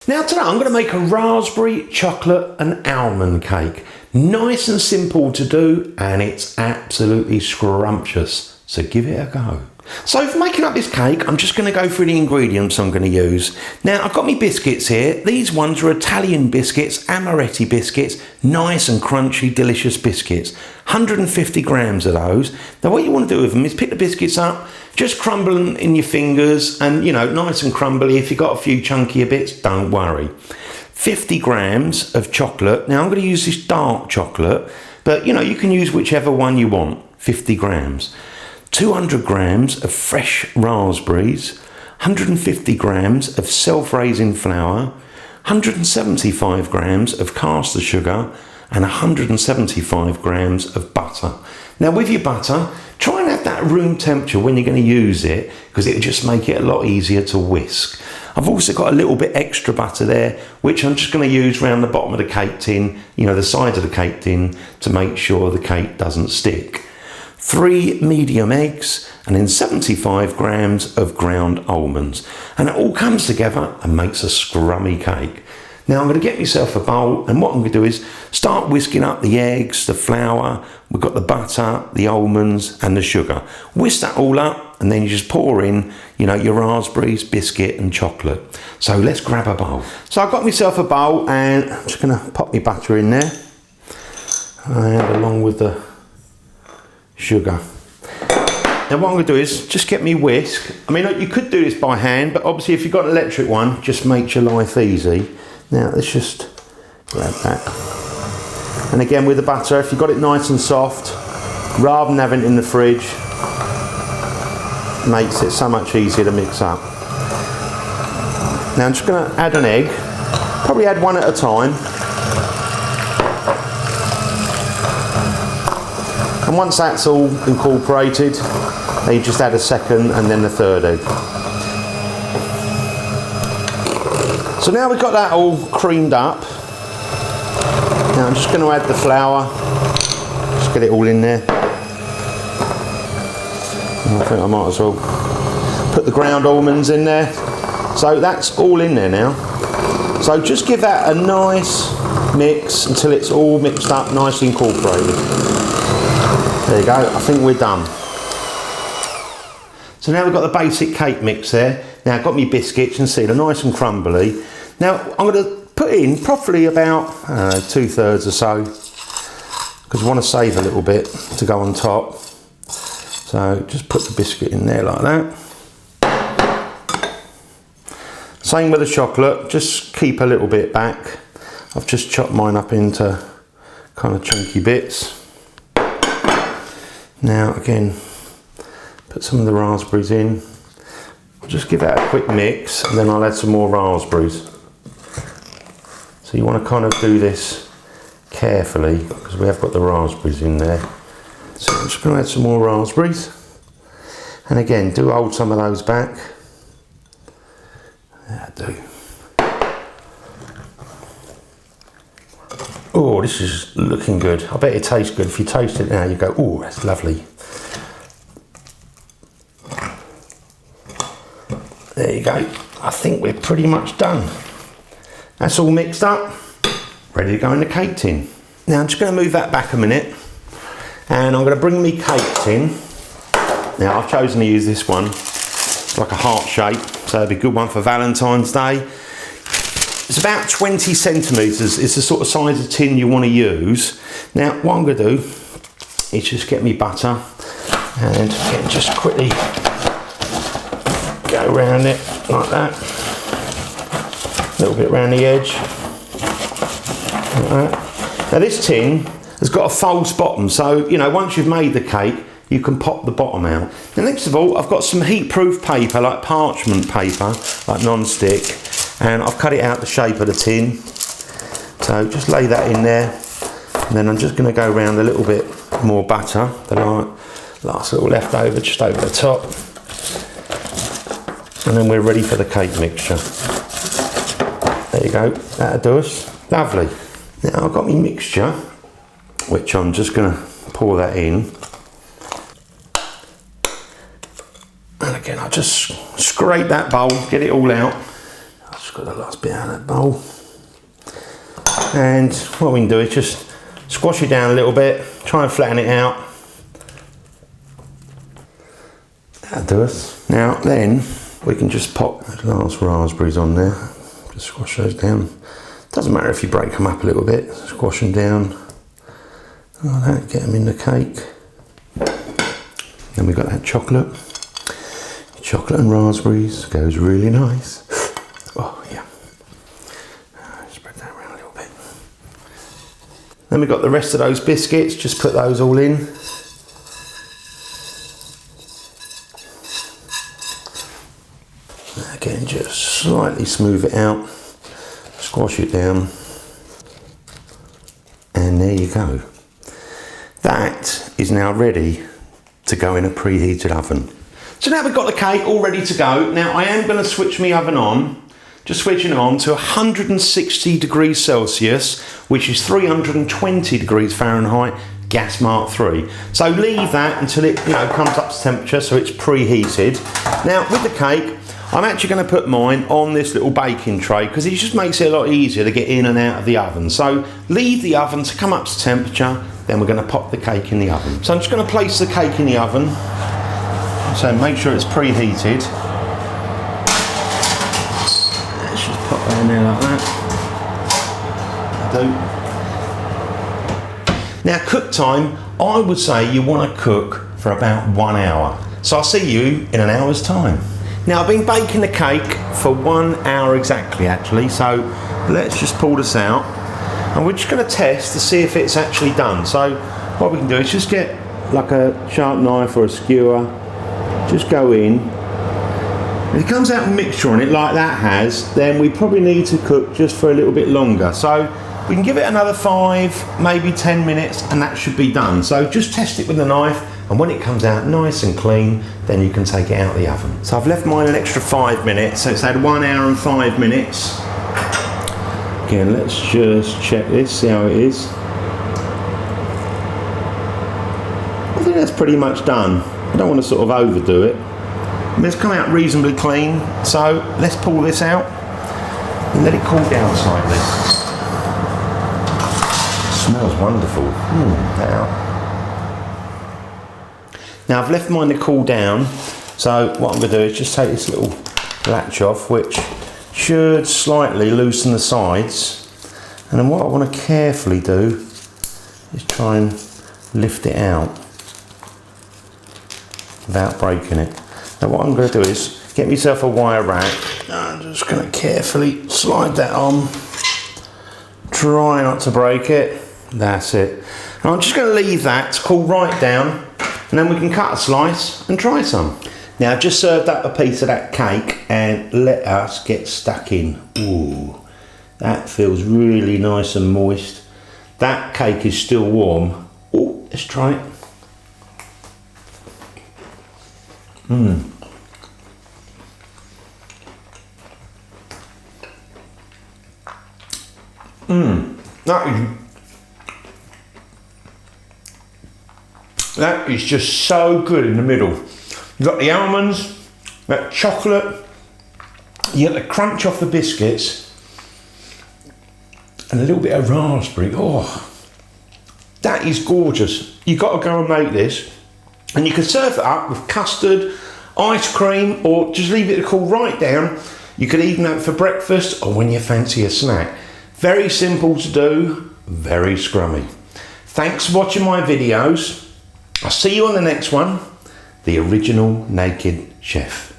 Now today I'm going to make a raspberry, chocolate and almond cake. Nice and simple to do, and it's absolutely scrumptious. So give it a go. So for making up this cake, I'm just going to go through the ingredients I'm going to use. Now I've got my biscuits here. These ones are Italian biscuits, amaretti biscuits, nice and crunchy, delicious biscuits. 150 grams of those. Now what you want to do with them is pick the biscuits up, just crumble them in your fingers and, nice and crumbly. If you've got a few chunkier bits, don't worry. 50 grams of chocolate. Now I'm going to use this dark chocolate, but you can use whichever one you want. 50 grams. 200 grams of fresh raspberries, 150 grams of self-raising flour, 175 grams of caster sugar, and 175 grams of butter. Now with your butter, try and have that room temperature when you're going to use it, because it'll just make it a lot easier to whisk. I've also got a little bit extra butter there, which I'm just going to use around the bottom of the cake tin, the side of the cake tin, to make sure the cake doesn't stick. 3 medium eggs, and then 75 grams of ground almonds. And it all comes together and makes a scrummy cake. Now I'm going to get myself a bowl, and what I'm going to do is start whisking up the eggs, the flour, we've got the butter, the almonds and the sugar. Whisk that all up, and then you just pour in, your raspberries, biscuit and chocolate. So let's grab a bowl. So I've got myself a bowl, and I'm just going to pop my butter in there, and along with the sugar. Now what I'm going to do is just get me whisk. You could do this by hand, but obviously if you've got an electric one, just makes your life easy. Now let's just grab that. And again with the butter, if you've got it nice and soft, rather than having it in the fridge, makes it so much easier to mix up. Now I'm just going to add an egg, probably add one at a time. And once that's all incorporated, you just add a second and then the third egg. So now we've got that all creamed up. Now I'm just going to add the flour. Just get it all in there. And I think I might as well put the ground almonds in there. So that's all in there now. So just give that a nice mix until it's all mixed up, nicely incorporated. There you go, I think we're done. So now we've got the basic cake mix there. Now I've got my biscuits, and see they're nice and crumbly. Now I'm going to put in probably about 2/3 or so, because I want to save a little bit to go on top. So just put the biscuit in there like that. Same with the chocolate, just keep a little bit back. I've just chopped mine up into kind of chunky bits. Now again, put some of the raspberries in. I'll just give that a quick mix, and then I'll add some more raspberries. So you want to kind of do this carefully, because we have got the raspberries in there. So I'm just going to add some more raspberries. And again, do hold some of those back. Yeah, I do. Oh, this is looking good. I bet it tastes good. If you taste it now, you go, oh, that's lovely. There you go. I think we're pretty much done. That's all mixed up, ready to go in the cake tin. Now I'm just going to move that back a minute, and I'm going to bring me cake tin. Now I've chosen to use this one. It's like a heart shape, so it'll be a good one for Valentine's Day. It's about 20 centimetres. It's the sort of size of tin you want to use. Now what I'm going to do is just get me butter, and again, just quickly go around it like that. A little bit around the edge. Like that. Now this tin has got a false bottom, so once you've made the cake, you can pop the bottom out. Now next of all, I've got some heat-proof paper, like parchment paper, like non-stick, and I've cut it out the shape of the tin. So just lay that in there, and then I'm just going to go around a little bit more butter, the last little leftover, just over the top, and then we're ready for the cake mixture. There you go, that'll do us. Lovely. Now I've got my mixture, which I'm just going to pour that in. And again, I'll just scrape that bowl, get it all out. I'll just Just got the last bit out of that bowl. And what we can do is just squash it down a little bit, try and flatten it out. That'll do us. Now then, we can just pop the last raspberries on there. Just squash those down. Doesn't matter if you break them up a little bit, squash them down. Like that, get them in the cake. Then we've got that chocolate. Chocolate and raspberries goes really nice. Oh yeah. Spread that around a little bit. Then we've got the rest of those biscuits, just put those all in. Again, just slightly smooth it out, squash it down, and there you go. That is now ready to go in a preheated oven. So now we've got the cake all ready to go. Now I am going to switch my oven on, just switching it on to 160 degrees Celsius, which is 320 degrees Fahrenheit, gas mark 3. So leave that until it comes up to temperature, so it's preheated. Now with the cake, I'm actually going to put mine on this little baking tray because it just makes it a lot easier to get in and out of the oven. So leave the oven to come up to temperature, then we're going to pop the cake in the oven. So I'm just going to place the cake in the oven. So make sure it's preheated. Let's just pop that in there like that. Now cook time, I would say you want to cook for about 1 hour. So I'll see you in an hour's time. Now I've been baking the cake for 1 hour exactly actually, so let's just pull this out and we're just going to test to see if it's actually done. So what we can do is just get like a sharp knife or a skewer, just go in. If it comes out with mixture on it like that has, then we probably need to cook just for a little bit longer. So we can give it another 5, maybe 10 minutes and that should be done. So just test it with the knife, and when it comes out nice and clean, then you can take it out of the oven. So I've left mine an extra 5 minutes, so it's had 1 hour and 5 minutes. Again, let's just check this, see how it is. I think that's pretty much done. I don't want to sort of overdo it. I mean, it's come out reasonably clean, so let's pull this out and let it cool down slightly. It smells wonderful. Now I've left mine to cool down, so what I'm going to do is just take this little latch off, which should slightly loosen the sides, and then what I want to carefully do is try and lift it out without breaking it. Now what I'm going to do is get myself a wire rack. I'm just going to carefully slide that on, try not to break it. That's it. And I'm just going to leave that to cool right down, and then we can cut a slice and try some. Now I've just served up a piece of that cake and let us get stuck in. Ooh, that feels really nice and moist. That cake is still warm. Oh, let's try it. That is just so good in the middle. You've got the almonds, that chocolate, you get the crunch off the biscuits, and a little bit of raspberry. Oh, that is gorgeous. You've got to go and make this, and you can serve it up with custard, ice cream, or just leave it to cool right down. You could even have it for breakfast or when you fancy a snack. Very simple to do, very scrummy. Thanks for watching my videos. I'll see you on the next one, The Original Naked Chef.